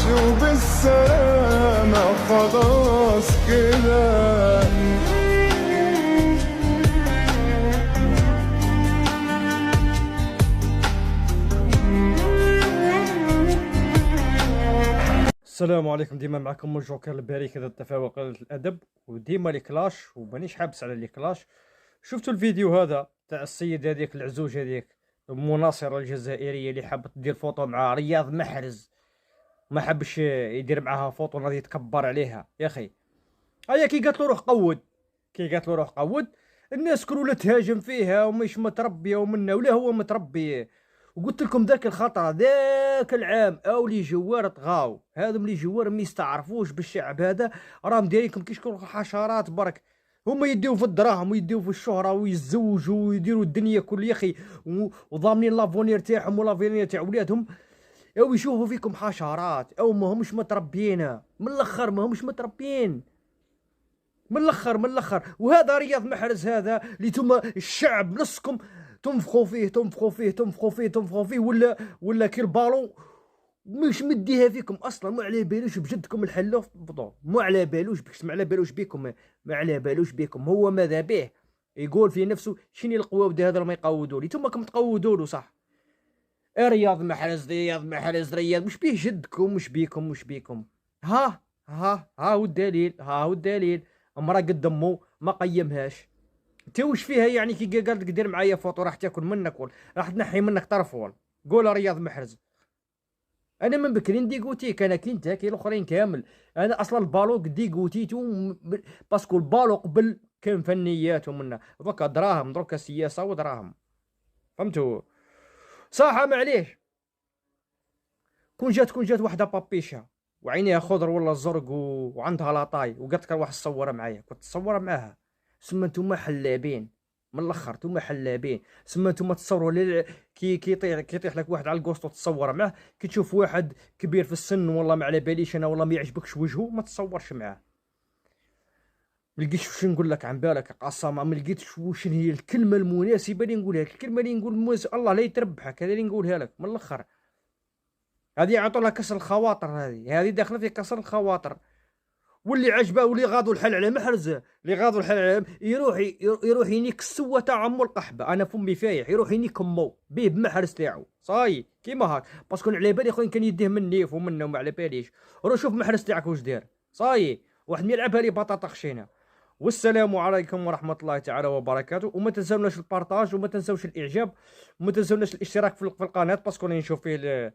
وبالسلامة خلاص كده. السلام عليكم. ديما معكم الجوكر الباري كذا التفاوق الادب، وديما لي كلاش ومانيش حابس على لي كلاش. شفتوا الفيديو هذا تاع السيد هذيك العزوج هذيك المناصره الجزائريه اللي حابه تدير فوطو مع رياض محرز، ما حبش يدير معاها فوطو غادي يتكبر عليها يا اخي. هيا كي قالت له روح قود، كي قالت له روح قود الناس كلها تهاجم فيها ومش متربيه ومنا ولا هو متربي. وقلت لكم ذاك الخطره ذاك العام اولي جوار طغاو، هذم لي جوار ما يستعرفوش بالشعب هذا، راهم دايرينكم كي شكون حشرات برك. هما يديو في الدراهم ويديو في الشهره ويتزوجوا ويديروا الدنيا كل يا اخي، وضامنين لافونير تاعهم ولافونير تاع ولادهم، او يشوفوا فيكم حشرات او ما همش متربيين. من الاخر ما همش متربيين، من الاخر من الاخر. وهذا رياض محرز هذا اللي توما الشعب نصكم تنفخوا فيه تنفخوا فيه تنفخوا فيه تنفخوا فيه، ولا كي البالون مش مديها فيكم اصلا، ما على بالوش بجدكم الحلوف بالبطول، ما على بالوش بكش، ما على بالوش بيكم، ما على بالوش بيكم. هو ماذا به يقول في نفسه شنو القواود هذا ما يقودوا لي، انتم راكم تقودوا له صح. رياض محرز رياض محرز رياض، مش بيه جدكم، مش بيكم مش بيكم. ها هو الدليل، ها هو الدليل. امراه قد امه ما قيمهاش. انت وش فيها يعني كي قالت لك دير معايا فوطو راح تاكل منك ولا راح تنحي منك طرف ولا؟ قول رياض محرز. انا من بكري ندي قوتيك، انا كي انت كي الاخرين كامل. انا اصلا البالو قدي قوتيتو باسكو البالو قبل كان فنيات ومنا، دوكا دراهم، دوكا سياسه ودراهم، فهمتوا؟ صح معليش. كون جات وحده بابيشه وعينيها خضر ولا زرق وعندها لاطاي وقالت لك روح تصور معايا، كنت تصور معاها. سما نتوما حلابين من الاخر، نتوما حلابين. سما نتوما تصوروا كي يطيح لك واحد على الكوسطو تصور معاه، كي تشوف واحد كبير في السن والله ما على باليش انا والله ما يعجبكش وجهه ما تصورش معاه. ما لقيتش واش نقول لك عن بالك قصامه، ما لقيتش واش هي الكلمه المناسبه اللي نقولها لك، الكلمه اللي نقول الله لا يتربحك، هذا اللي نقولها لك من الاخر. هذه يعطوا لها كسر الخواطر، هذه داخله في كسر الخواطر. واللي عجبه واللي غاضوا الحل على محرز، اللي غاضوا الحل على يروح ينيك السوه تاع عمو القحبه. انا فمي فايح، يروح ينيك امو بيه بمحرز تاعو صاي كيما هاك، باسكو على بالي خويا كان يديه من نيف ومنه وما على باليش. روح شوف محرز تاعك واش داير صاي، واحد ما يلعبها لي بطاطا خشينه. والسلام عليكم ورحمه الله تعالى وبركاته. وما تنساوناش البارطاج وما تنساوش الاعجاب وما تنساوناش الاشتراك في القناه، باسكو راني نشوف فيه الاشتراك.